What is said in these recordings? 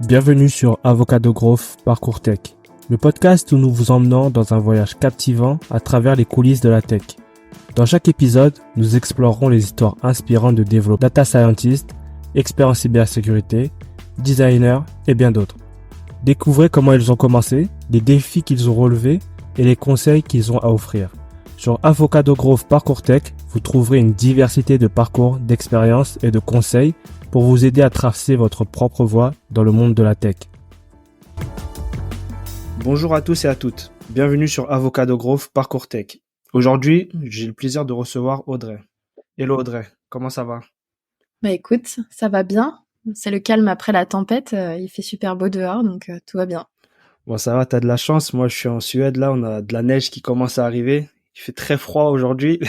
Bienvenue sur Avocado Growth Parcours Tech, le podcast où nous vous emmenons dans un voyage captivant à travers les coulisses de la tech. Dans chaque épisode, nous explorerons les histoires inspirantes de développeurs, data scientists, experts en cybersécurité, designers et bien d'autres. Découvrez comment ils ont commencé, les défis qu'ils ont relevés et les conseils qu'ils ont à offrir. Sur Avocado Growth Parcours Tech, vous trouverez une diversité de parcours, d'expériences et de conseils pour vous aider à tracer votre propre voie dans le monde de la tech. Bonjour à tous et à toutes, bienvenue sur Avocado Growth Parcours Tech. Aujourd'hui, j'ai le plaisir de recevoir Audrey. Hello Audrey, comment ça va? Bah écoute, ça va bien. C'est le calme après la tempête. Il fait super beau dehors, donc tout va bien. Bon, ça va, t'as de la chance. Moi, je suis en Suède, là, on a de la neige qui commence à arriver. Il fait très froid aujourd'hui.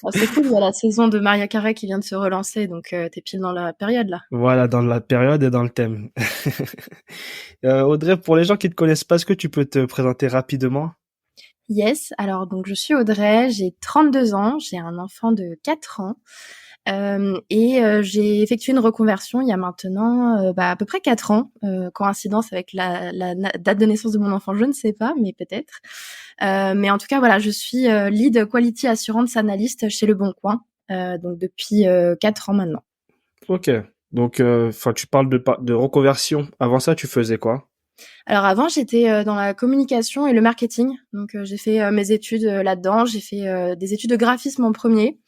Oh, c'est cool, il y a la saison de Maria Carey qui vient de se relancer, donc t'es pile dans la période là. Voilà, dans la période et dans le thème. Audrey, pour les gens qui ne te connaissent pas, est-ce que tu peux te présenter rapidement? Yes, alors donc je suis Audrey, j'ai 32 ans, j'ai un enfant de 4 ans. J'ai effectué une reconversion il y a maintenant à peu près 4 ans. Coïncidence avec la date de naissance de mon enfant, je ne sais pas, mais peut-être. Mais en tout cas, voilà, je suis lead quality assurance analyst chez Le Bon Coin, donc depuis 4 ans maintenant. Ok, donc tu parles de reconversion. Avant ça, tu faisais quoi? Alors avant, j'étais dans la communication et le marketing, donc j'ai fait mes études là-dedans. J'ai fait des études de graphisme en premier.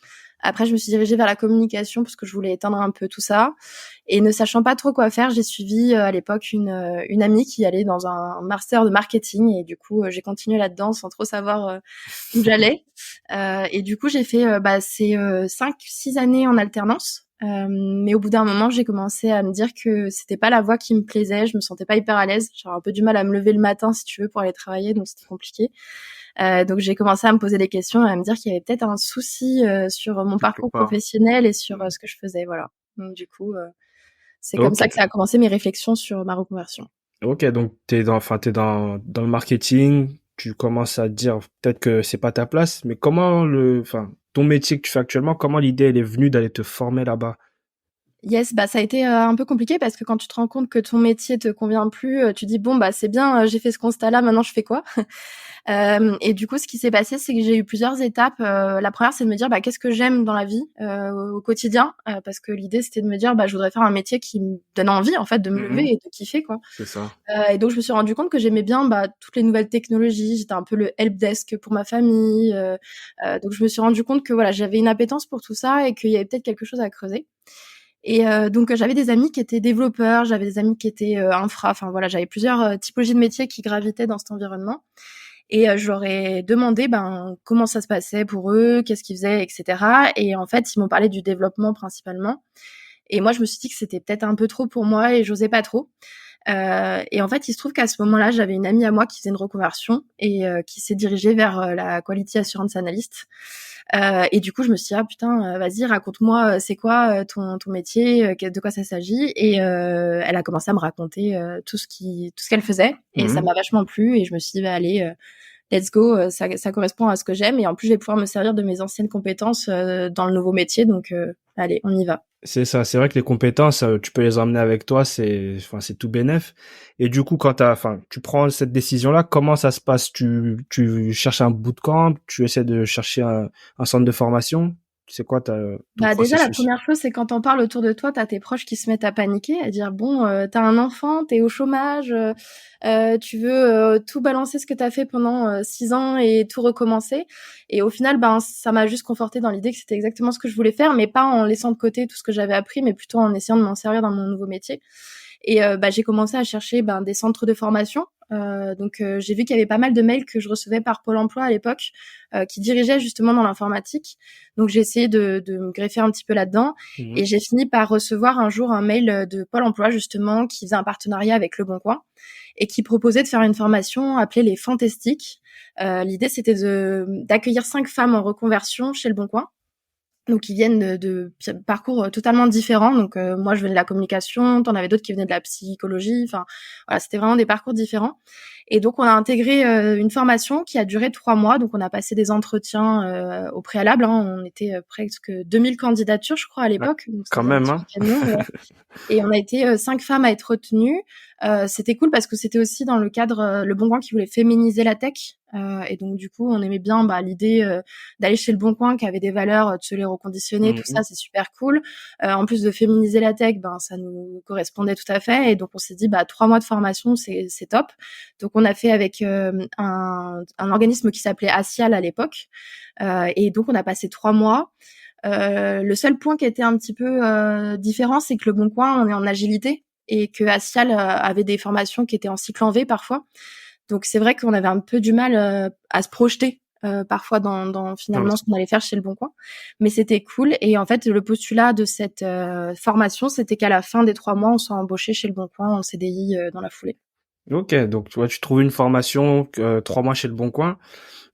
Après, je me suis dirigée vers la communication parce que je voulais éteindre un peu tout ça. Et ne sachant pas trop quoi faire, j'ai suivi à l'époque une amie qui allait dans un master de marketing. Et du coup, j'ai continué là-dedans sans trop savoir où j'allais. Et du coup, j'ai fait ces 5-6 années en alternance. Mais au bout d'un moment, j'ai commencé à me dire que c'était pas la voie qui me plaisait. Je me sentais pas hyper à l'aise. J'avais un peu du mal à me lever le matin, si tu veux, pour aller travailler, donc c'était compliqué. Donc j'ai commencé à me poser des questions et à me dire qu'il y avait peut-être un souci sur mon Quelque parcours part. professionnel et sur ce que je faisais, voilà. Donc du coup, c'est comme Ok, ça que ça a commencé mes réflexions sur ma reconversion. ok, donc t'es dans le marketing. Tu commences à te dire peut-être que c'est pas ta place, mais ton métier que tu fais actuellement, comment l'idée elle est venue d'aller te former là-bas? Yes, bah ça a été un peu compliqué parce que quand tu te rends compte que ton métier te convient plus, tu dis bon bah c'est bien, j'ai fait ce constat-là, maintenant je fais quoi? Et du coup, ce qui s'est passé, c'est que j'ai eu plusieurs étapes. La première, c'est de me dire bah qu'est-ce que j'aime dans la vie au quotidien, parce que l'idée c'était de me dire bah je voudrais faire un métier qui me donne envie en fait de me lever Mhm. et de kiffer quoi. C'est ça. Et donc je me suis rendu compte que j'aimais bien toutes les nouvelles technologies. J'étais un peu le helpdesk pour ma famille. Donc je me suis rendu compte que voilà j'avais une appétence pour tout ça et qu'il y avait peut-être quelque chose à creuser. Et donc j'avais des amis qui étaient développeurs, j'avais des amis qui étaient infra, enfin voilà, j'avais plusieurs typologies de métiers qui gravitaient dans cet environnement. Et je leur ai demandé comment ça se passait pour eux, qu'est-ce qu'ils faisaient, etc. Et en fait, ils m'ont parlé du développement principalement. Et moi, je me suis dit que c'était peut-être un peu trop pour moi et j'osais pas trop. Et en fait, il se trouve qu'à ce moment-là, j'avais une amie à moi qui faisait une reconversion et qui s'est dirigée vers la Quality Assurance Analyst. Et du coup, je me suis dit, ah putain, vas-y, raconte-moi, c'est quoi ton métier, de quoi ça s'agit. Et elle a commencé à me raconter tout ce qu'elle faisait. Et ça Mhm. m'a vachement plu. Et je me suis dit, bah, allez, let's go, ça correspond à ce que j'aime. Et en plus, je vais pouvoir me servir de mes anciennes compétences dans le nouveau métier. Donc, allez, on y va. C'est ça, c'est vrai que les compétences, tu peux les emmener avec toi, c'est tout bénef. Et du coup, tu prends cette décision-là, comment ça se passe? Tu cherches un bootcamp, tu essaies de chercher un centre de formation? C'est quoi ton Bah déjà la processus? première chose, c'est quand t'en parles autour de toi, t'as tes proches qui se mettent à paniquer, à dire bon, t'as un enfant, t'es au chômage, tu veux tout balancer ce que t'as fait pendant 6 ans et tout recommencer. Et au final, ça m'a juste conforté dans l'idée que c'était exactement ce que je voulais faire, mais pas en laissant de côté tout ce que j'avais appris, mais plutôt en essayant de m'en servir dans mon nouveau métier. Et j'ai commencé à chercher des centres de formation. J'ai vu qu'il y avait pas mal de mails que je recevais par Pôle emploi à l'époque qui dirigeaient justement dans l'informatique. Donc j'ai essayé de me greffer un petit peu là-dedans et Mhm. j'ai fini par recevoir un jour un mail de Pôle emploi justement qui faisait un partenariat avec Le Bon Coin et qui proposait de faire une formation appelée les Fantastiques. L'idée c'était d'accueillir 5 femmes en reconversion chez Le Bon Coin Donc ils viennent de parcours totalement différents. Donc moi je venais de la communication, t'en avais d'autres qui venaient de la psychologie. Enfin voilà, c'était vraiment des parcours différents. Et donc on a intégré une formation qui a duré 3 mois. Donc on a passé des entretiens au préalable. Hein. On était presque 2000 candidatures, je crois, à Ouais, l'époque. Donc quand c'était un même, petit hein. paquet de monde. Ouais. Et on a été 5 femmes à être retenues. C'était cool parce que c'était aussi dans le cadre Le Bon Coin qui voulait féminiser la tech. Et donc du coup, on aimait bien l'idée d'aller chez Le Bon Coin qui avait des valeurs, de se les reconditionner, tout ça, Mhm. c'est super cool. En plus de féminiser la tech, ça nous correspondait tout à fait. Et donc on s'est dit 3 mois de formation, c'est top. Donc on a fait avec un organisme qui s'appelait Asial à l'époque. Et donc on a passé 3 mois. Le seul point qui était un petit peu différent, c'est que Le Bon Coin, on est en agilité et que Asial avait des formations qui étaient en cycle en V parfois. Donc c'est vrai qu'on avait un peu du mal à se projeter parfois dans Non, finalement ce qu'on allait faire chez Le Bon Coin. Mais c'était cool. Et en fait, le postulat de cette formation, c'était qu'à la fin des 3 mois, on soit embauché chez Le Bon Coin en CDI dans la foulée. ok, donc tu vois, tu trouves une formation 3 mois chez Le Bon Coin.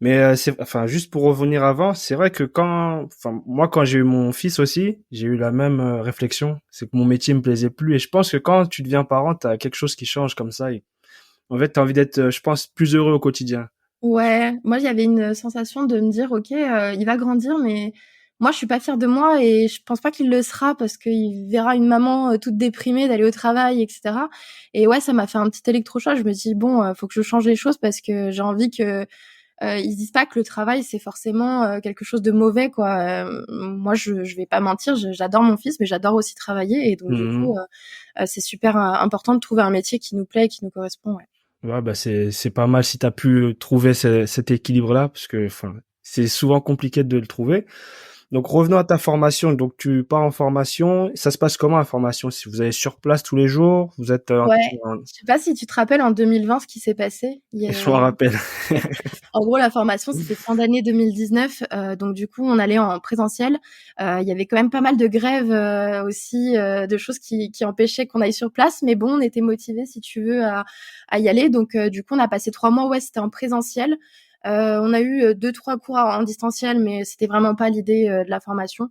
Mais enfin, juste pour revenir avant, c'est vrai que enfin, moi, quand j'ai eu mon fils aussi, j'ai eu la même réflexion. C'est que mon métier me plaisait plus. Et je pense que quand tu deviens parent, t'as quelque chose qui change comme ça. Et en fait, t'as envie d'être, je pense, plus heureux au quotidien. Ouais, moi j'avais une sensation de me dire ok, il va grandir, mais moi je suis pas fière de moi et je pense pas qu'il le sera parce qu'il verra une maman toute déprimée d'aller au travail, etc. Et ouais, ça m'a fait un petit électrochoc. Je me dis bon, faut que je change les choses parce que j'ai envie que ils se disent pas que le travail c'est forcément quelque chose de mauvais quoi. Moi je vais pas mentir, j'adore mon fils, mais j'adore aussi travailler et donc du Mhm. coup c'est super important de trouver un métier qui nous plaît et qui nous correspond. Ouais. Ouais, bah c'est pas mal si t'as pu trouver cet équilibre-là, parce que enfin, c'est souvent compliqué de le trouver. Donc revenons à ta formation. Donc tu pars en formation. Ça se passe comment la formation? Si vous allez sur place tous les jours, vous êtes Ouais, je sais pas si tu te rappelles en 2020 ce qui s'est passé. Je m'en rappelle. En gros, la formation, c'était fin d'année 2019, donc du coup, on allait en présentiel. Il y avait quand même pas mal de grèves aussi, de choses qui empêchaient qu'on aille sur place, mais bon, on était motivés, si tu veux, à y aller. Donc du coup, on a passé 3 mois, ouais, c'était en présentiel. On a eu 2-3 cours en distanciel, mais c'était vraiment pas l'idée de la formation.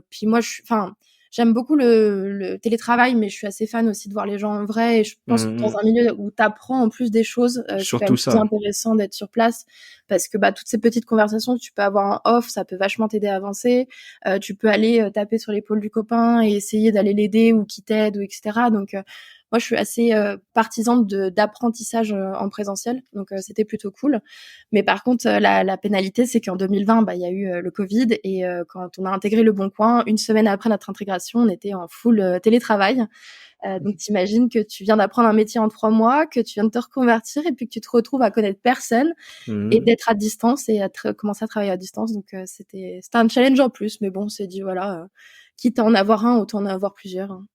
Puis moi, enfin, j'aime beaucoup le télétravail, mais je suis assez fan aussi de voir les gens en vrai. Et je pense que dans Mhm. un milieu où tu apprends en plus des choses, c'est quand Surtout même plus ça. intéressant d'être sur place parce que toutes ces petites conversations que tu peux avoir en off, ça peut vachement t'aider à avancer. Tu peux aller taper sur l'épaule du copain et essayer d'aller l'aider ou qu'il t'aide ou etc. Donc moi, je suis assez partisane d'apprentissage en présentiel, donc c'était plutôt cool. Mais par contre, la pénalité, c'est qu'en 2020, il y a eu le Covid et quand on a intégré Le Bon Coin, une semaine après notre intégration, on était en full télétravail. Donc t'imagines que tu viens d'apprendre un métier en 3 mois, que tu viens de te reconvertir et puis que tu te retrouves à connaître personne et Mhm. d'être à distance et à commencer à travailler à distance. Donc c'était un challenge en plus, mais bon, on s'est dit voilà, quitte à en avoir un, autant en avoir plusieurs. Hein.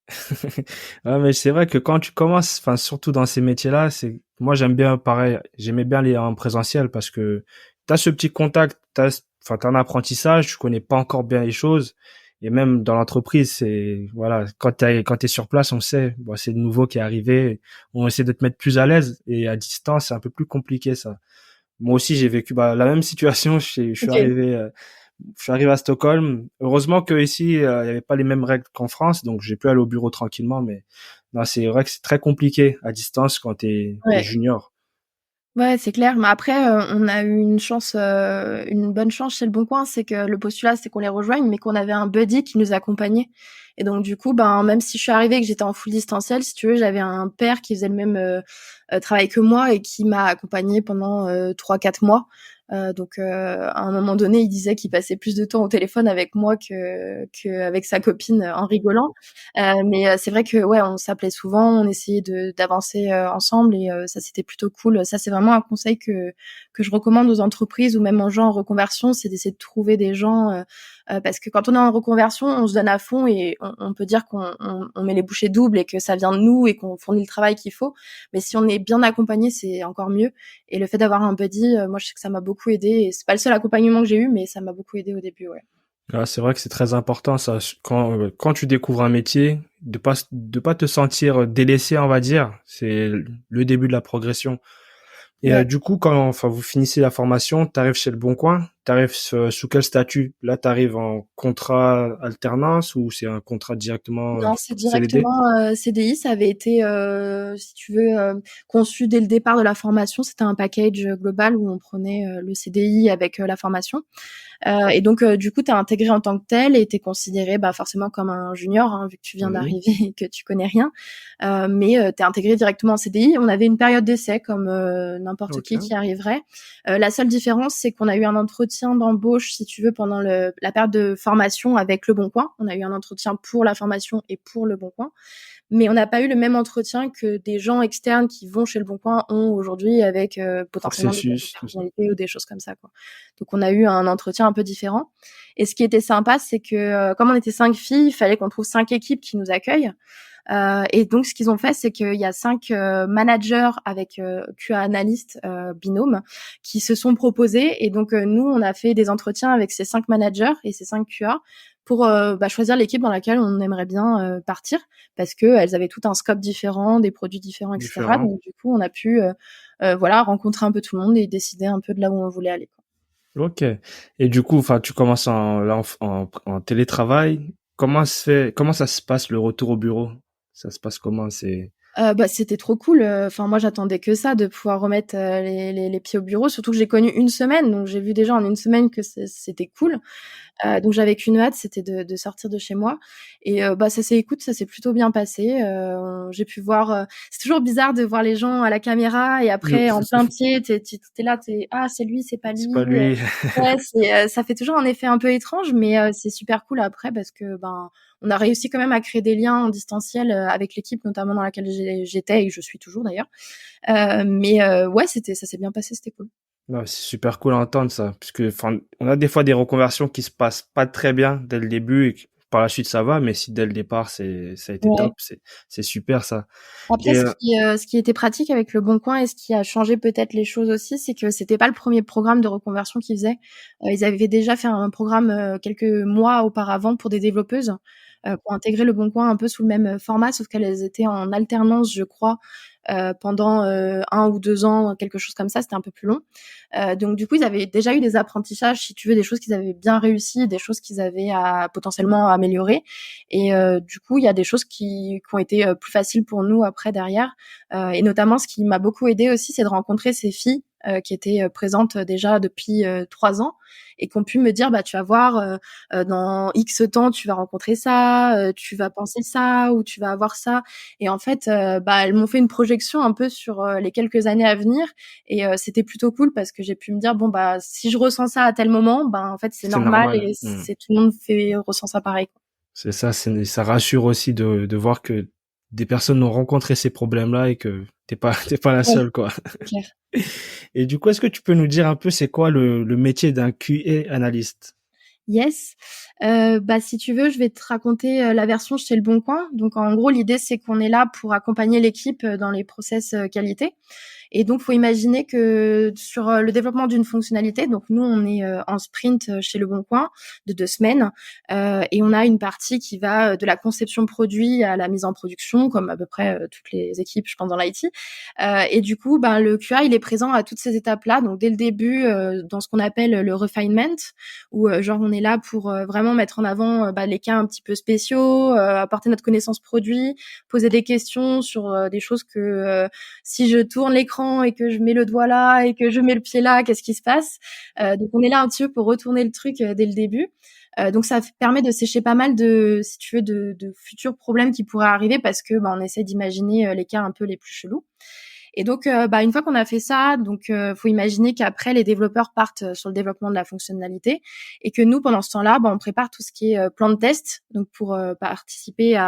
Ouais, mais c'est vrai que quand tu commences, enfin surtout dans ces métiers-là, c'est moi j'aime bien pareil, j'aimais bien les en présentiel parce que t'as ce petit contact, enfin t'as un apprentissage, tu connais pas encore bien les choses et même dans l'entreprise, c'est voilà, quand t'es sur place, on sait, bon c'est le nouveau qui est arrivé, on essaie de te mettre plus à l'aise et à distance, c'est un peu plus compliqué ça. Moi aussi, j'ai vécu la même situation. Ok. Je suis arrivé à Stockholm. Heureusement que ici, il y avait pas les mêmes règles qu'en France, donc j'ai pu aller au bureau tranquillement. Mais non, c'est vrai que c'est très compliqué à distance quand t'es Ouais. junior. Ouais, c'est clair. Mais après, on a eu une chance, une bonne chance chez Le Bon Coin, c'est que le postulat, c'est qu'on les rejoigne, mais qu'on avait un buddy qui nous accompagnait. Et donc, du coup, même si je suis arrivée et que j'étais en full distanciel, si tu veux, j'avais un père qui faisait le même travail que moi et qui m'a accompagnée pendant 3-4 mois. Donc, à un moment donné, il disait qu'il passait plus de temps au téléphone avec moi que avec sa copine en rigolant. Mais c'est vrai que ouais, on s'appelait souvent, on essayait d'avancer ensemble et ça c'était plutôt cool. Ça c'est vraiment un conseil que je recommande aux entreprises ou même aux gens en reconversion, c'est d'essayer de trouver des gens parce que quand on est en reconversion, on se donne à fond et on peut dire qu'on met les bouchées doubles et que ça vient de nous et qu'on fournit le travail qu'il faut. Mais si on est bien accompagné, c'est encore mieux. Et le fait d'avoir un buddy, moi je sais que ça m'a beaucoup aidé et c'est pas le seul accompagnement que j'ai eu, mais ça m'a beaucoup aidé au début, ouais. Ah, c'est vrai que c'est très important ça. Quand tu découvres un métier, de pas te sentir délaissé, on va dire, c'est le début de la progression. Et Ouais. du coup, quand enfin vous finissez la formation, tu arrives chez Le Bon Coin, tu arrives sous quel statut? Là, tu arrives en contrat alternance ou c'est un contrat directement Non, c'est CDD? directement, CDI. Ça avait été, si tu veux, conçu dès le départ de la formation. C'était un package, global où on prenait, le CDI avec, la formation. Et donc, du coup, tu es intégré en tant que tel et tu es considéré bah, forcément comme un junior, hein, vu que tu viens Oui, d'arriver et que tu connais rien. Mais tu es intégré directement en CDI. On avait une période d'essai comme n'importe qui OK. arriverait. La seule différence, c'est qu'on a eu un entretien d'embauche, si tu veux, pendant la période de formation avec Le Bon Coin. On a eu un entretien pour la formation et pour Le Bon Coin. Mais on n'a pas eu le même entretien que des gens externes qui vont chez Le Bon Coin ont aujourd'hui avec potentiellement des Processus, tout ça. personnalités ou des choses comme ça, quoi. Donc on a eu un entretien un peu différent. Et ce qui était sympa, c'est que comme on était 5 filles, il fallait qu'on trouve 5 équipes qui nous accueillent. Et donc ce qu'ils ont fait, c'est qu'il y a 5 managers avec QA analystes binôme qui se sont proposés. Et donc nous, on a fait des entretiens avec ces 5 managers et ces 5 QA pour bah, choisir l'équipe dans laquelle on aimerait bien partir, parce que elles avaient tout un scope différent, des produits différents, etc. Différent. Donc du coup, on a pu voilà, rencontrer un peu tout le monde et décider un peu de là où on voulait aller, quoi. OK. Et du coup, enfin, tu commences en télétravail. Comment ça se passe le retour au bureau? Ça se passe comment? C'est Bah, c'était trop cool, enfin moi j'attendais que ça, de pouvoir remettre, les pieds au bureau, surtout que j'ai connu une semaine, donc j'ai vu déjà en une semaine que c'était cool. Donc j'avais qu'une hâte, c'était de sortir de chez moi. Et bah, ça s'est plutôt bien passé. J'ai pu voir, c'est toujours bizarre de voir les gens à la caméra et après en plein pied, tu là, «Ah c'est lui, c'est pas c'est lui», pas lui. ouais, ça fait toujours un effet un peu étrange, mais c'est super cool après parce que, ben, on a réussi quand même à créer des liens en distanciel, avec l'équipe notamment dans laquelle j'étais et que je suis toujours d'ailleurs. Mais ouais, ça s'est bien passé, c'était cool. Non, c'est super cool à entendre ça, puisque enfin, on a des fois des reconversions qui se passent pas très bien dès le début et que par la suite ça va, mais si dès le départ ça a été Ouais. top, c'est super ça. Après, Et ce qui était pratique avec Le Bon Coin et ce qui a changé peut-être les choses aussi, c'est que c'était pas le premier programme de reconversion qu'ils faisaient. Ils avaient déjà fait un programme, quelques mois auparavant pour des développeuses, pour intégrer Le Bon Coin un peu sous le même format, sauf qu'elles étaient en alternance, je crois, pendant, 1 ou 2 ans, quelque chose comme ça, c'était un peu plus long. Donc du coup, ils avaient déjà eu des apprentissages, si tu veux, des choses qu'ils avaient bien réussi, des choses qu'ils avaient à potentiellement améliorer. Et du coup, il y a des choses qui ont été plus faciles pour nous après derrière. Et notamment, ce qui m'a beaucoup aidé aussi, c'est de rencontrer ces filles qui étaient présentes déjà depuis 3 ans et qui ont pu me dire, bah tu vas voir, dans X temps, tu vas rencontrer ça, tu vas penser ça ou tu vas avoir ça. Et en fait, bah elles m'ont fait une projection un peu sur les quelques années à venir. Et c'était plutôt cool parce que j'ai pu me dire bon bah si je ressens ça à tel moment, ben en fait c'est c'est normal normal. et Mmh. c'est tout le monde ressent ça pareil, quoi. C'est ça, ça rassure aussi de voir que des personnes ont rencontré ces problèmes-là et que t'es pas la Ouais, seule, quoi. c'est clair. Et du coup, est-ce que tu peux nous dire un peu c'est quoi le métier d'un QA analyste? Yes. Bah, si tu veux, je vais te raconter, la version chez Le Bon Coin. Donc en gros, l'idée, c'est qu'on est là pour accompagner l'équipe, dans les process, qualité. Et donc, faut imaginer que sur le développement d'une fonctionnalité, donc nous, on est en sprint chez Le Bon Coin de 2 semaines, et on a une partie qui va de la conception produit à la mise en production, comme à peu près toutes les équipes, je pense, dans l'IT. Et du coup, ben, le QA, il est présent à toutes ces étapes-là. Donc, dès le début, dans ce qu'on appelle le refinement, où genre on est là pour vraiment mettre en avant bah, les cas un petit peu spéciaux, apporter notre connaissance produit, poser des questions sur des choses que si je tourne l'écran et que je mets le doigt là et que je mets le pied là, qu'est-ce qui se passe? Donc on est là un petit peu pour retourner le truc dès le début. Donc ça permet de sécher pas mal de, si tu veux, de futurs problèmes qui pourraient arriver parce que bah, on essaie d'imaginer les cas un peu les plus chelous. Et donc, bah, une fois qu'on a fait ça, donc faut imaginer qu'après les développeurs partent sur le développement de la fonctionnalité et que nous, pendant ce temps-là, bah, on prépare tout ce qui est plan de test, donc pour participer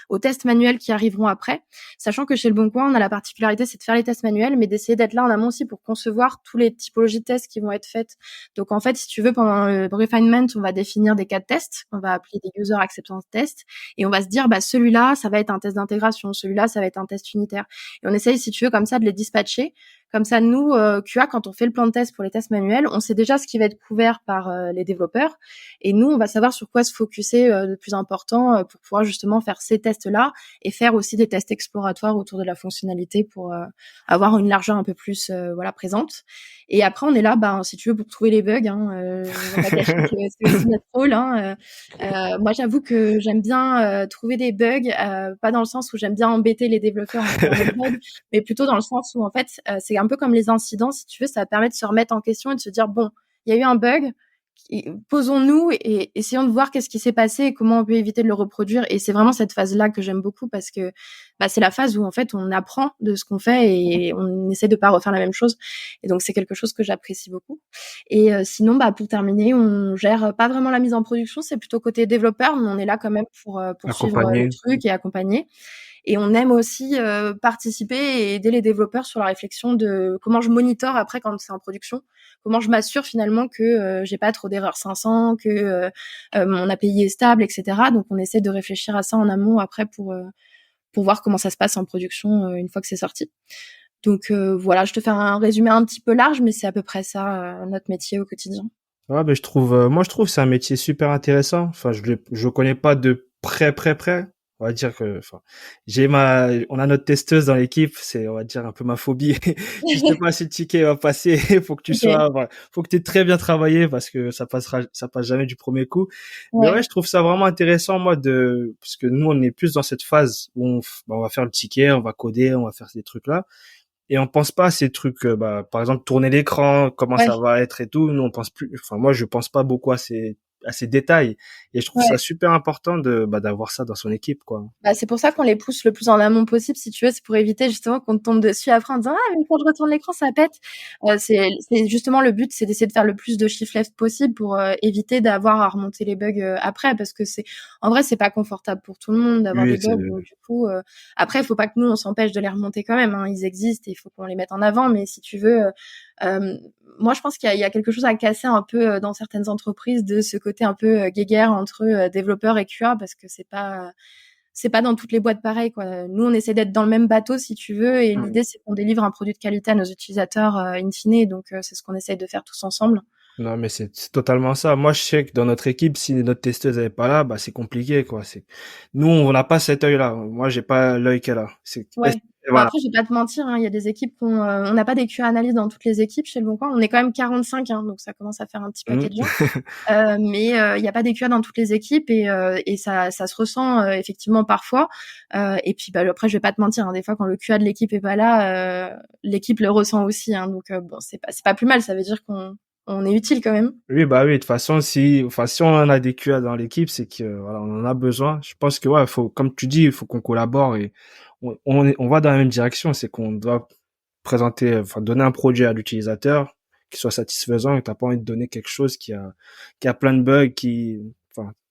aux tests manuels qui arriveront après. Sachant que chez Le Bon Coin, on a la particularité, c'est de faire les tests manuels, mais d'essayer d'être là en amont aussi pour concevoir tous les typologies de tests qui vont être faites. Donc en fait, si tu veux, pendant le refinement, on va définir des cas de tests, on va appeler des user acceptance tests, et on va se dire, bah celui-là, ça va être un test d'intégration, celui-là, ça va être un test unitaire. Et on essaye, si tu veux, comme ça, de les dispatcher. Comme ça, nous, QA, quand on fait le plan de test pour les tests manuels, on sait déjà ce qui va être couvert par les développeurs. Et nous, on va savoir sur quoi se focuser de plus important pour pouvoir justement faire ces tests-là et faire aussi des tests exploratoires autour de la fonctionnalité pour avoir une largeur un peu plus présente. Et après, on est là, si tu veux, pour trouver les bugs. On va pas cacher que c'est aussi notre rôle. Moi, j'avoue que j'aime bien trouver des bugs, pas dans le sens où j'aime bien embêter les développeurs en trouvant des bugs, mais plutôt dans le sens où, en fait, c'est un peu comme les incidents, si tu veux, ça permet de se remettre en question et de se dire, bon, il y a eu un bug, posons-nous et essayons de voir qu'est-ce qui s'est passé et comment on peut éviter de le reproduire. Et c'est vraiment cette phase-là que j'aime beaucoup parce que c'est la phase où en fait on apprend de ce qu'on fait et on essaie de pas refaire la même chose. Et donc c'est quelque chose que j'apprécie beaucoup. Et sinon, pour terminer, on gère pas vraiment la mise en production, c'est plutôt côté développeur, mais on est là quand même pour suivre le Accompagné. truc et accompagner. Et on aime aussi participer et aider les développeurs sur la réflexion de comment je monitore après quand c'est en production, comment je m'assure finalement que j'ai pas trop d'erreurs 500, que mon API est stable, etc. Donc on essaie de réfléchir à ça en amont après pour voir comment ça se passe en production une fois que c'est sorti. Donc voilà, je te fais un résumé un petit peu large, mais c'est à peu près ça notre métier au quotidien. Ouais, ben moi je trouve que c'est un métier super intéressant. Enfin, je le connais pas de près. On va dire que, enfin, on a notre testeuse dans l'équipe, c'est, on va dire, un peu ma phobie. Je sais pas si le ticket va passer, faut que tu Ok. sois, voilà, faut que tu aies très bien travaillé parce que ça passe jamais du premier coup. Mais ouais, Ouais. je trouve ça vraiment intéressant, moi, parce que nous, on est plus dans cette phase où on va faire le ticket, on va coder, on va faire ces trucs-là. Et on pense pas à ces trucs, par exemple, tourner l'écran, comment Ouais. ça va être et tout. Nous, on pense plus, enfin, moi, je pense pas beaucoup à ces détails. Et je trouve ça Ouais. super important d'avoir ça dans son équipe, quoi. C'est pour ça qu'on les pousse le plus en amont possible, si tu veux, c'est pour éviter justement qu'on te tombe dessus après en disant ah mais quand je retourne l'écran ça pète. C'est justement le but, c'est d'essayer de faire le plus de shift left possible pour éviter d'avoir à remonter les bugs après, parce que c'est en vrai c'est pas confortable pour tout le monde d'avoir Oui, des bugs. Donc, du coup, après il faut pas que nous on s'empêche de les remonter quand même. Ils existent et il faut qu'on les mette en avant. Mais si tu veux, euh, moi je pense qu'il y a quelque chose à casser un peu dans certaines entreprises de ce côté un peu guéguerre entre développeurs et QA, parce que c'est pas dans toutes les boîtes pareil, quoi. Nous, on essaie d'être dans le même bateau, si tu veux, et Mm. l'idée, c'est qu'on délivre un produit de qualité à nos utilisateurs, in fine, donc c'est ce qu'on essaye de faire tous ensemble. Non, mais c'est totalement ça. Moi, je sais que dans notre équipe, si notre testeuse n'est pas là, c'est compliqué, quoi. Nous, on n'a pas cet œil-là. Moi, j'ai pas l'œil qu'elle a. Ouais. Voilà. Après, je vais pas te mentir, il y a des équipes on n'a pas des QA analystes dans toutes les équipes chez Le Bon Coin. On est quand même 45, donc ça commence à faire un petit paquet Mm. de gens. Mais il y a pas des QA dans toutes les équipes et ça se ressent effectivement parfois. Et puis après, je vais pas te mentir, des fois quand le QA de l'équipe est pas là, l'équipe le ressent aussi. Donc bon, c'est pas plus mal. Ça veut dire qu'on est utile quand même. Oui, bah oui, de toute façon, si on en a des QA dans l'équipe, c'est que, voilà, on en a besoin. Je pense que, ouais, comme tu dis, il faut qu'on collabore et on va dans la même direction. C'est qu'on doit donner un produit à l'utilisateur qui soit satisfaisant et t'as pas envie de donner quelque chose qui a plein de bugs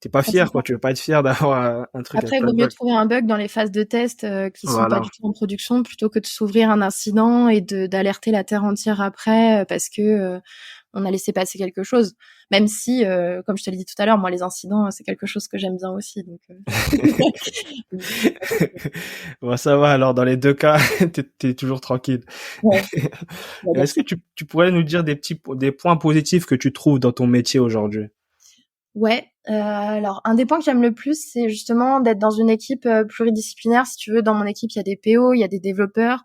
t'es pas Ah, c'est fier, ça. quoi. Tu veux pas être fier d'avoir un truc avec Après, il plein vaut de mieux bugs. trouver un bug dans les phases de test qui sont pas Voilà. du tout en production, plutôt que de s'ouvrir un incident et d'alerter la terre entière après parce que on a laissé passer quelque chose. Même si, comme je te l'ai dit tout à l'heure, moi les incidents c'est quelque chose que j'aime bien aussi. Donc, Bon, ça va, alors, dans les deux cas, t'es toujours tranquille. ouais, Est-ce que merci. tu pourrais nous dire des points positifs que tu trouves dans ton métier aujourd'hui? Ouais, alors un des points que j'aime le plus, c'est justement d'être dans une équipe pluridisciplinaire. Si tu veux, dans mon équipe, il y a des PO, il y a des développeurs,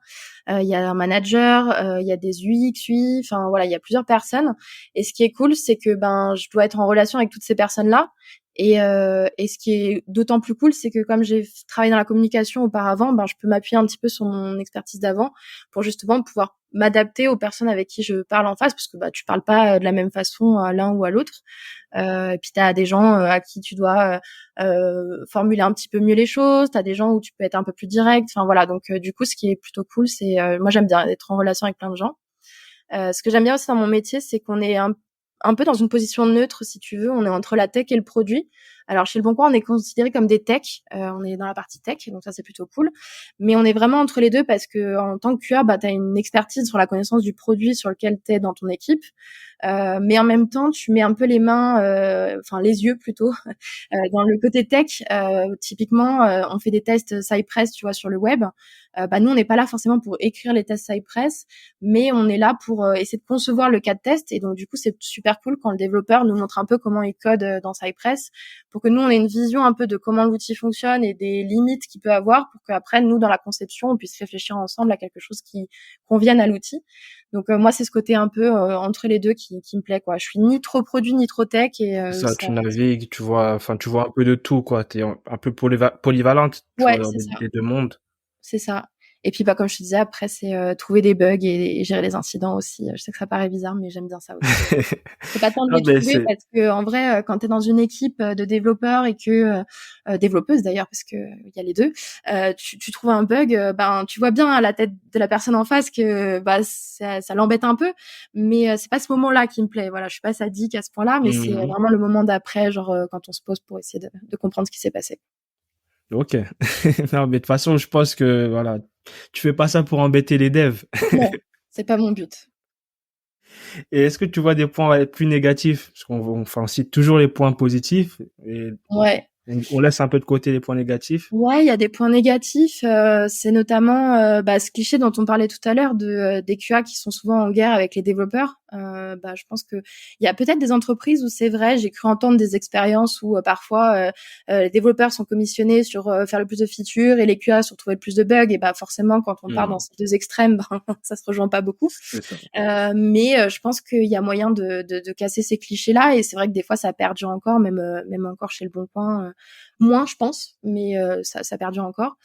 il y a un manager, il y a des UX, UI, enfin voilà, il y a plusieurs personnes. Et ce qui est cool, c'est que je dois être en relation avec toutes ces personnes-là. Et ce qui est d'autant plus cool, c'est que comme j'ai travaillé dans la communication auparavant, je peux m'appuyer un petit peu sur mon expertise d'avant pour justement pouvoir m'adapter aux personnes avec qui je parle en face, parce que tu parles pas de la même façon à l'un ou à l'autre. Et puis tu as des gens à qui tu dois formuler un petit peu mieux les choses, tu as des gens où tu peux être un peu plus direct. Enfin voilà, donc du coup ce qui est plutôt cool, c'est moi j'aime bien être en relation avec plein de gens. Ce que j'aime bien aussi dans mon métier, c'est qu'on est un peu dans une position neutre, si tu veux. On est entre la tech et le produit. Alors chez Leboncoin, on est considérés comme des techs, on est dans la partie tech, donc ça c'est plutôt cool. Mais on est vraiment entre les deux parce que en tant que QA, bah t'as une expertise sur la connaissance du produit sur lequel t'es dans ton équipe, mais en même temps tu mets un peu les mains, enfin les yeux plutôt, dans le côté tech. Typiquement, on fait des tests Cypress, tu vois, sur le web. Bah nous on n'est pas là forcément pour écrire les tests Cypress, mais on est là pour essayer de concevoir le cas de test. Et donc du coup c'est super cool quand le développeur nous montre un peu comment il code dans Cypress, pour que nous on ait une vision un peu de comment l'outil fonctionne et des limites qu'il peut avoir, pour qu'après nous dans la conception on puisse réfléchir ensemble à quelque chose qui convienne à l'outil. Donc moi c'est ce côté un peu entre les deux qui me plaît, quoi. Je suis ni trop produit ni trop tech, et Ça, ça. tu navigues, tu vois un peu de tout, quoi. T'es un peu polyvalente, tu vois, Ouais, dans c'est ça. les deux mondes. C'est ça. Et puis, bah, comme je te disais, après, c'est trouver des bugs et gérer les incidents aussi. Je sais que ça paraît bizarre, mais j'aime bien ça aussi. C'est pas tant de Ah les ben trouver, c'est parce que en vrai, quand t'es dans une équipe de développeurs et que développeuses d'ailleurs, parce que il y a les deux, tu trouves un bug, ben tu vois bien à la tête de la personne en face que bah ça l'embête un peu, mais c'est pas ce moment-là qui me plaît. Voilà, je suis pas sadique à ce point-là, mais c'est Mhm. vraiment le moment d'après, genre quand on se pose pour essayer de comprendre ce qui s'est passé. Ok. Non, mais de toute façon, je pense que voilà, tu fais pas ça pour embêter les devs. Non, c'est pas mon but. Et est-ce que tu vois des points plus négatifs? Parce enfin, on cite toujours les points positifs et Ouais. on laisse un peu de côté les points négatifs. Ouais, il y a des points négatifs. C'est notamment bah, ce cliché dont on parlait tout à l'heure des QA qui sont souvent en guerre avec les développeurs. Bah, je pense que il y a peut-être des entreprises où c'est vrai. J'ai cru entendre des expériences où parfois les développeurs sont commissionnés sur faire le plus de features et les QA sur trouver le plus de bugs. Et bah forcément, quand on part dans Mhm. ces deux extrêmes, ben, ça se rejoint pas beaucoup. C'est ça. Mais je pense qu'il y a moyen de casser ces clichés-là. Et c'est vrai que des fois, ça perdure encore, même encore chez Le Bon Coin. Moins, je pense, mais ça perdure encore.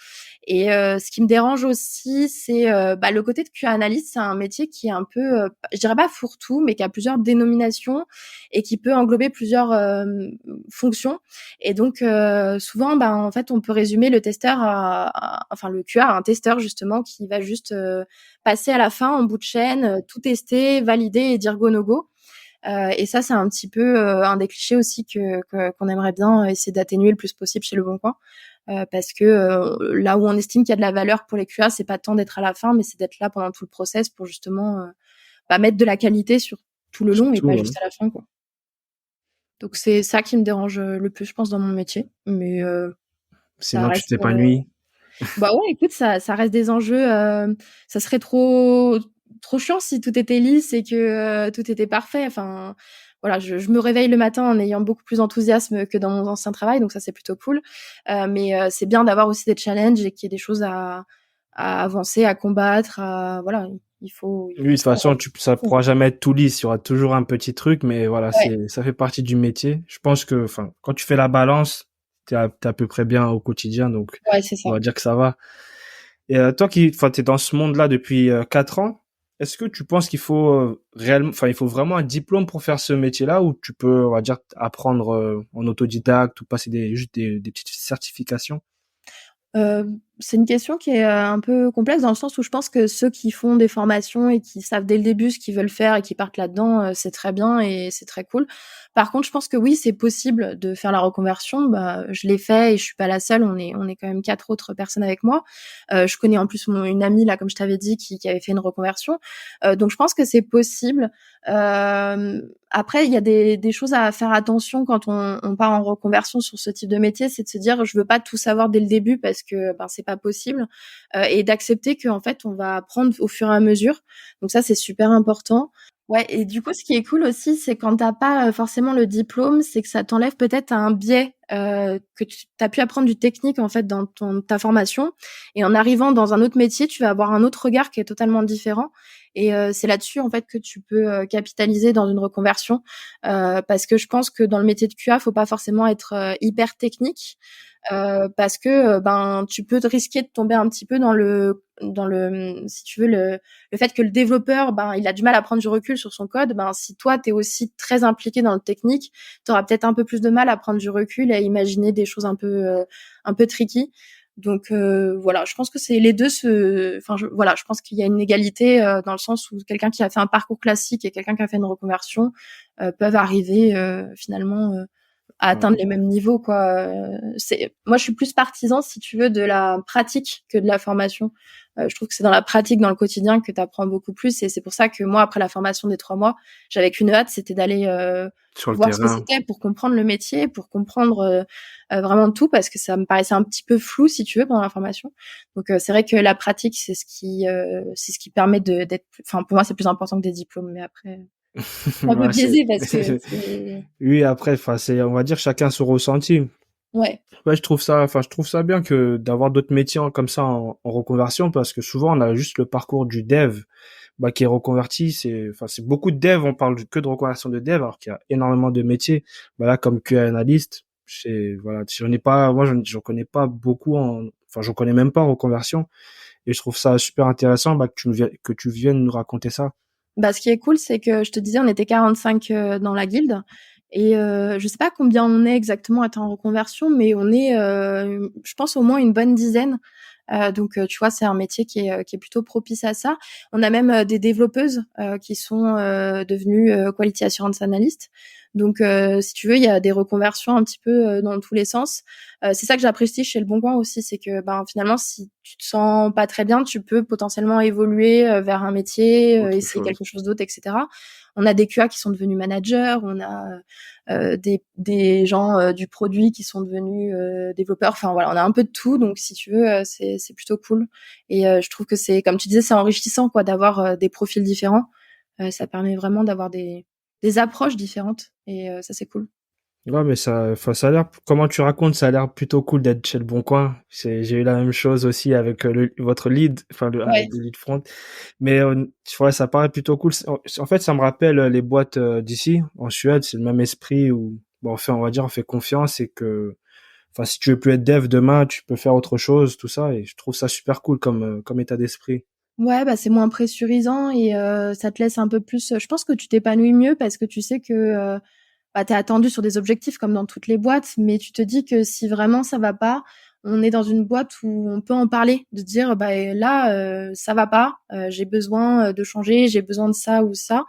Et ce qui me dérange aussi, c'est bah, le côté de QA analyst. C'est un métier qui est un peu, je dirais pas fourre-tout, mais qui a plusieurs dénominations et qui peut englober plusieurs fonctions. Et donc souvent, bah, en fait, on peut résumer le testeur enfin le QA à un testeur justement qui va juste passer à la fin en bout de chaîne, tout tester, valider et dire go no go. Et ça, c'est un petit peu un des clichés aussi qu'on aimerait bien essayer d'atténuer le plus possible chez Le Bon Coin. Parce que là où on estime qu'il y a de la valeur pour les QA, c'est pas tant d'être à la fin, mais c'est d'être là pendant tout le process pour justement bah, mettre de la qualité sur tout le long et pas Surtout, juste à la fin, quoi. Donc c'est ça qui me dérange le plus, je pense, dans mon métier. Mais ça sinon tu reste t'épanouis. bah ouais, écoute, ça reste des enjeux. Ça serait trop chiant si tout était lisse et que tout était parfait. Enfin, voilà, je me réveille le matin en ayant beaucoup plus d'enthousiasme que dans mon ancien travail, donc ça c'est plutôt cool. Mais c'est bien d'avoir aussi des challenges et qu'il y ait des choses à avancer, à combattre. Voilà, il Oui, de faut toute ça. façon, ça pourra jamais être tout lisse. Il y aura toujours un petit truc, mais voilà, Ouais, ça fait partie du métier. Je pense que, enfin, quand tu fais la balance, t'es à peu près bien au quotidien, donc ouais, c'est on ça. va dire que ça va. Et toi enfin, t'es dans ce monde-là depuis 4 ans. Est-ce que tu penses qu'il faut réellement, enfin, il faut vraiment un diplôme pour faire ce métier-là, ou tu peux, on va dire, apprendre en autodidacte ou passer juste des petites certifications? C'est une question qui est un peu complexe dans le sens où je pense que ceux qui font des formations et qui savent dès le début ce qu'ils veulent faire et qui partent là-dedans, c'est très bien et c'est très cool. Par contre, je pense que oui, c'est possible de faire la reconversion. Bah, je l'ai fait et je suis pas la seule. On est quand même 4 autres personnes avec moi. Je connais en plus une amie là, comme je t'avais dit, qui avait fait une reconversion. Donc je pense que c'est possible. Après, il y a des choses à faire attention quand on part en reconversion sur ce type de métier, c'est de se dire je veux pas tout savoir dès le début parce que ben c'est pas possible, et d'accepter qu'en fait on va apprendre au fur et à mesure. Donc ça c'est super important. Ouais, et du coup ce qui est cool aussi c'est quand t'as pas forcément le diplôme, c'est que ça t'enlève peut-être un biais que tu as pu apprendre du technique en fait dans ta formation, et en arrivant dans un autre métier, tu vas avoir un autre regard qui est totalement différent. Et c'est là-dessus en fait que tu peux capitaliser dans une reconversion, parce que je pense que dans le métier de QA, faut pas forcément être hyper technique, parce que ben tu peux te risquer de tomber un petit peu dans le si tu veux le fait que le développeur ben il a du mal à prendre du recul sur son code. Ben si toi tu es aussi très impliqué dans le technique, tu auras peut-être un peu plus de mal à prendre du recul et à imaginer des choses un peu tricky. Donc voilà, je pense que c'est les deux voilà, je pense qu'il y a une égalité dans le sens où quelqu'un qui a fait un parcours classique et quelqu'un qui a fait une reconversion peuvent arriver finalement à atteindre les mêmes niveaux, quoi. Moi, je suis plus partisan, si tu veux, de la pratique que de la formation. Je trouve que c'est dans la pratique, dans le quotidien, que tu apprends beaucoup plus. Et c'est pour ça que moi, après la formation des 3 mois, j'avais qu'une hâte, c'était d'aller Sur le voir ce que terrain. c'était, pour comprendre le métier, pour comprendre vraiment tout, parce que ça me paraissait un petit peu flou, si tu veux, pendant la formation. Donc c'est vrai que la pratique, c'est ce qui permet d'être. Enfin, pour moi, c'est plus important que des diplômes. Mais après, un peu Ouais, biaisé parce que c'est. oui, après, enfin, on va dire chacun son ressenti. Ouais. Ouais, je trouve ça bien que d'avoir d'autres métiers comme ça en reconversion, parce que souvent on a juste le parcours du dev, qui est reconverti. C'est beaucoup de dev, on parle que de reconversion de dev, alors qu'il y a énormément de métiers. Là, comme QA analyste, voilà, j'en connais pas beaucoup j'en connais même pas en reconversion. Et je trouve ça super intéressant, que tu viennes nous raconter ça. Bah, ce qui est cool, c'est que je te disais, on était 45 dans la guilde. Et je sais pas combien on est exactement à être en reconversion, mais on est, je pense, au moins une bonne dizaine. Donc, tu vois, c'est un métier qui est plutôt propice à ça. On a même des développeuses qui sont devenues quality assurance analyst. Donc, si tu veux, il y a des reconversions un petit peu dans tous les sens. C'est ça que j'apprécie chez Le Bon Coin aussi, c'est que finalement, si tu te sens pas très bien, tu peux potentiellement évoluer vers un métier, Autre essayer chose. quelque chose d'autre, etc. On a des QA qui sont devenus managers, on a des gens du produit qui sont devenus développeurs. Enfin voilà, on a un peu de tout. Donc si tu veux, c'est plutôt cool. Et je trouve que c'est, comme tu disais, c'est enrichissant, quoi, d'avoir des profils différents. Ça permet vraiment d'avoir des approches différentes. Et ça, c'est cool. Ouais, mais ça a l'air, comment tu racontes, ça a l'air plutôt cool d'être chez Le Bon Coin. J'ai eu la même chose aussi avec votre lead, avec Ouais. le lead front. Mais, ouais, ça paraît plutôt cool. En fait, ça me rappelle les boîtes d'ici, en Suède, c'est le même esprit où, on va dire, on fait confiance et que, si tu veux plus être dev demain, tu peux faire autre chose, tout ça. Et je trouve ça super cool comme état d'esprit. Ouais, c'est moins pressurisant et ça te laisse un peu plus. Je pense que tu t'épanouis mieux parce que tu sais que t'es attendu sur des objectifs comme dans toutes les boîtes, mais tu te dis que si vraiment ça va pas, on est dans une boîte où on peut en parler, de dire là ça va pas, j'ai besoin de changer, j'ai besoin de ça ou ça.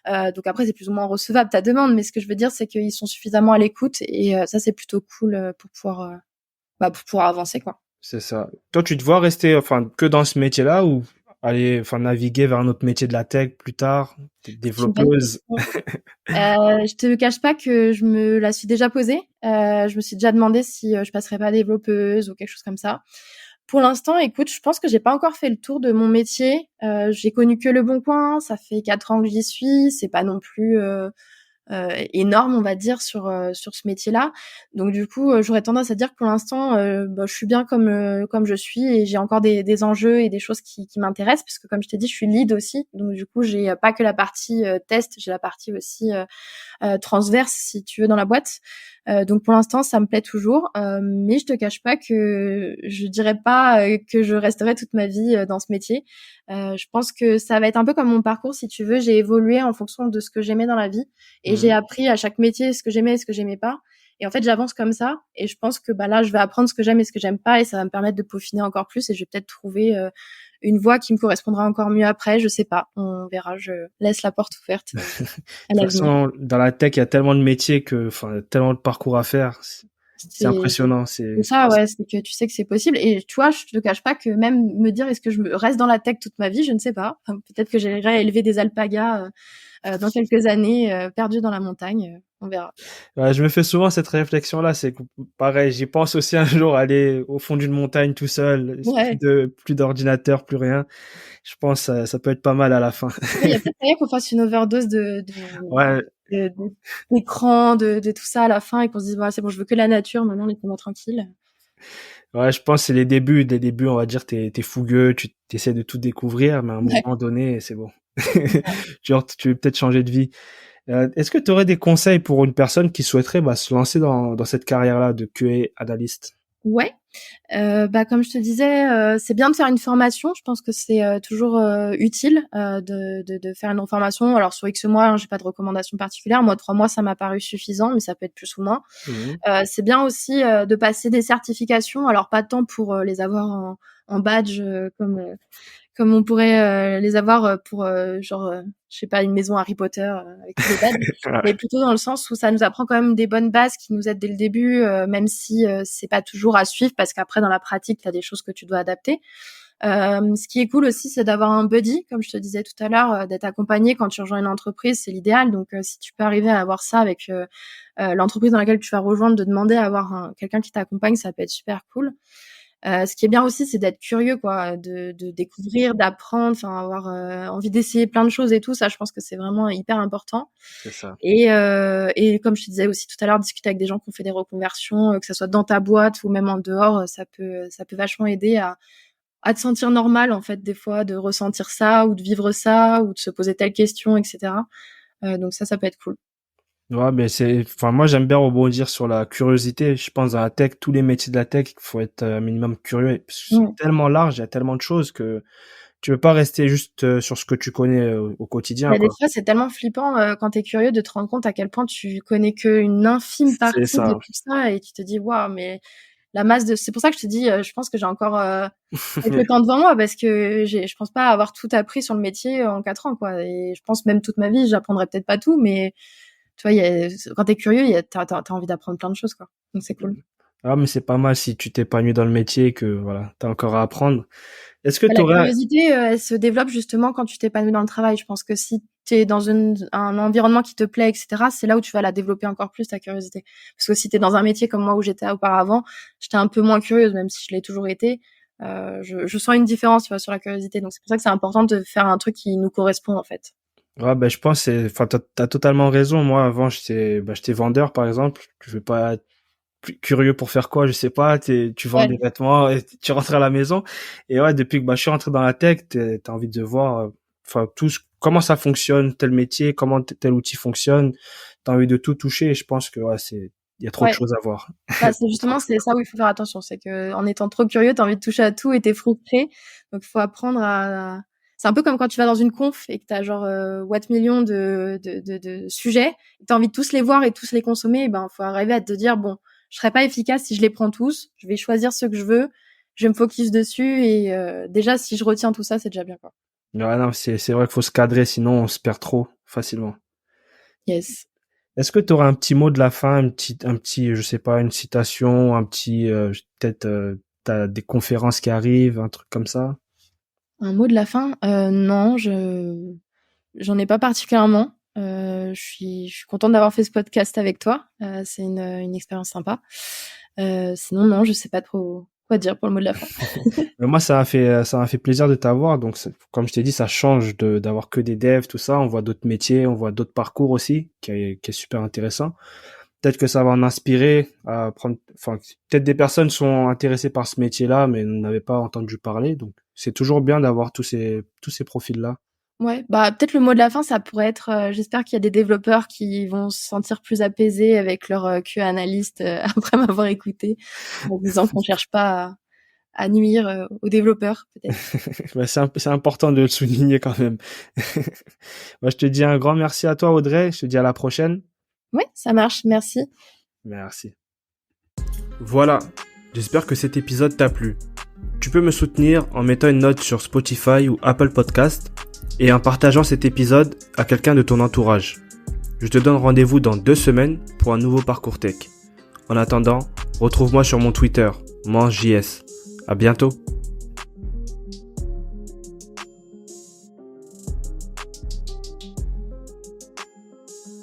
Donc après c'est plus ou moins recevable ta demande, mais ce que je veux dire c'est qu'ils sont suffisamment à l'écoute et ça c'est plutôt cool pour pouvoir avancer, quoi. C'est ça. Toi, tu te vois rester, que dans ce métier-là ou aller, naviguer vers un autre métier de la tech plus tard, t'es C'est une bonne développeuse. question. Je te cache pas que je me la suis déjà posée. Je me suis déjà demandé si je passerais pas développeuse ou quelque chose comme ça. Pour l'instant, écoute, je pense que j'ai pas encore fait le tour de mon métier. J'ai connu que Le Bon Coin, ça fait 4 ans que j'y suis. C'est pas non plus énorme, on va dire, sur ce métier-là. Donc du coup, j'aurais tendance à dire que pour l'instant, je suis bien comme je suis et j'ai encore des enjeux et des choses qui m'intéressent parce que comme je t'ai dit, je suis lead aussi. Donc du coup, j'ai pas que la partie test, j'ai la partie aussi transverse, si tu veux, dans la boîte. Donc pour l'instant, ça me plaît toujours, mais je te cache pas que je dirais pas que je resterai toute ma vie dans ce métier. Je pense que ça va être un peu comme mon parcours, si tu veux. J'ai évolué en fonction de ce que j'aimais dans la vie et j'ai Mhm. appris à chaque métier ce que j'aimais et ce que j'aimais pas. Et en fait, j'avance comme ça et je pense que là, je vais apprendre ce que j'aime et ce que j'aime pas et ça va me permettre de peaufiner encore plus et je vais peut-être trouver une voie qui me correspondra encore mieux après. Je sais pas, on verra. Je laisse la porte ouverte De à toute l'avenir. façon, dans la tech, il y a tellement de métiers tellement de parcours à faire. C'est C'est impressionnant. c'est ça, ouais, c'est que tu sais que c'est possible. Et tu vois, je te cache pas que même me dire est-ce que je reste dans la tech toute ma vie, je ne sais pas. Enfin, peut-être que j'irai élever des alpagas dans quelques années, perdus dans la montagne. On verra. Ouais, je me fais souvent cette réflexion-là. C'est que, pareil, j'y pense aussi un jour aller au fond d'une montagne tout seul, Ouais. plus d'ordinateur, plus rien. Je pense que ça peut être pas mal à la fin. Il y a peut-être moyen qu'on fasse une overdose Ouais, d'écran, de tout ça à la fin et qu'on se dise, c'est bon, je veux que la nature, maintenant, laissez-moi tranquille. ouais, je pense que c'est les débuts. Des débuts, on va dire, t'es fougueux, tu essaies de tout découvrir, mais à un Ouais. moment donné, c'est bon. Genre, tu veux peut-être changer de vie. Est-ce que tu aurais des conseils pour une personne qui souhaiterait se lancer dans cette carrière-là de QA analyste? Ouais. Comme je te disais, c'est bien de faire une formation. Je pense que c'est toujours utile de faire une formation. Alors sur X mois, hein, j'ai pas de recommandation particulière. Moi, 3 mois, ça m'a paru suffisant, mais ça peut être plus ou moins. Mhm. C'est bien aussi de passer des certifications. Alors pas tant pour les avoir en badge comme on pourrait les avoir pour genre, je sais pas, une maison Harry Potter avec tous les badges, mais plutôt dans le sens où ça nous apprend quand même des bonnes bases qui nous aident dès le début, même si c'est pas toujours à suivre parce qu'après dans la pratique, t'as des choses que tu dois adapter. Ce qui est cool aussi, c'est d'avoir un buddy, comme je te disais tout à l'heure, d'être accompagné quand tu rejoins une entreprise, c'est l'idéal. Donc, si tu peux arriver à avoir ça avec l'entreprise dans laquelle tu vas rejoindre, de demander à avoir quelqu'un qui t'accompagne, ça peut être super cool. Ce qui est bien aussi, c'est d'être curieux, quoi, de découvrir, d'apprendre, enfin avoir envie d'essayer plein de choses et tout. Ça, je pense que c'est vraiment hyper important. C'est ça. Et comme je te disais aussi tout à l'heure, discuter avec des gens qui ont fait des reconversions, que ça soit dans ta boîte ou même en dehors, ça peut vachement aider à te sentir normal, en fait, des fois, de ressentir ça ou de vivre ça ou de se poser telle question, etc. Donc ça peut être cool. Ouais, mais moi, j'aime bien rebondir sur la curiosité. Je pense dans la tech, tous les métiers de la tech, il faut être un minimum curieux. Parce que c'est tellement large, il y a tellement de choses que tu peux pas rester juste sur ce que tu connais au quotidien, Des quoi. fois, c'est tellement flippant quand t'es curieux de te rendre compte à quel point tu connais qu'une infime C'est partie de ça. tout ça et tu te dis, waouh, mais la masse de... C'est pour ça que je te dis, je pense que j'ai encore quelques temps devant moi parce que je pense pas avoir tout appris sur le métier en 4 ans, quoi. Et je pense même toute ma vie, j'apprendrai peut-être pas tout, mais tu vois, quand t'es curieux, t'as envie d'apprendre plein de choses, quoi. Donc c'est cool. Ah, mais c'est pas mal si tu t'épanouis dans le métier et que voilà, t'as encore à apprendre. Est-ce que tu La aurais... curiosité, elle se développe justement quand tu t'épanouis dans le travail. Je pense que si t'es dans un environnement qui te plaît, etc., c'est là où tu vas la développer encore plus, ta curiosité. Parce que si t'es dans un métier comme moi où j'étais auparavant, j'étais un peu moins curieuse, même si je l'ai toujours été. Je sens une différence, tu vois, sur la curiosité. Donc c'est pour ça que c'est important de faire un truc qui nous correspond, en fait. Ouais, ben, je pense enfin, t'as totalement raison. Moi, avant, j'étais vendeur, par exemple. Je vais pas être curieux pour faire quoi, je sais pas. Tu vends Ouais. des vêtements et tu rentres à la maison. Et ouais, depuis que, je suis rentré dans la tech, t'as envie de voir, enfin, comment ça fonctionne, tel métier, comment tel outil fonctionne. T'as envie de tout toucher et je pense que, ouais, il y a trop de Ouais. choses à voir. Bah, c'est ça où il faut faire attention. C'est que en étant trop curieux, t'as envie de toucher à tout et t'es frustré. Donc, il faut apprendre c'est un peu comme quand tu vas dans une conf et que t'as genre, what millions de sujets. T'as envie de tous les voir et tous les consommer. Et ben, faut arriver à te dire, bon, je serai pas efficace si je les prends tous. Je vais choisir ceux que je veux. Je vais me focus dessus et, déjà, si je retiens tout ça, c'est déjà bien, quoi. Ouais, non, c'est vrai qu'il faut se cadrer, sinon on se perd trop facilement. Yes. Est-ce que tu aurais un petit mot de la fin, je sais pas, une citation, peut-être, t'as des conférences qui arrivent, un truc comme ça? Un mot de la fin? Non, j'en ai pas particulièrement. Je suis contente d'avoir fait ce podcast avec toi. C'est une expérience sympa. Sinon, non, je sais pas trop quoi dire pour le mot de la fin. Mais moi, ça m'a fait plaisir de t'avoir. Donc, comme je t'ai dit, ça change d'avoir que des devs, tout ça. On voit d'autres métiers, on voit d'autres parcours aussi, qui est super intéressant. Peut-être que ça va en inspirer à prendre, enfin, peut-être des personnes sont intéressées par ce métier-là, mais n'avaient pas entendu parler. Donc, c'est toujours bien d'avoir tous ces profils-là. Ouais, bah peut-être le mot de la fin, ça pourrait être, j'espère qu'il y a des développeurs qui vont se sentir plus apaisés avec leur QA analyste après m'avoir écouté, en disant qu'on cherche pas à nuire aux développeurs, peut-être. Ouais, c'est important de le souligner quand même. Moi, je te dis un grand merci à toi, Audrey. Je te dis à la prochaine. Ouais, ça marche, merci. Merci. Voilà. J'espère que cet épisode t'a plu. Tu peux me soutenir en mettant une note sur Spotify ou Apple Podcast et en partageant cet épisode à quelqu'un de ton entourage. Je te donne rendez-vous dans 2 semaines pour un nouveau parcours tech. En attendant, retrouve-moi sur mon Twitter, MangeJS. À bientôt.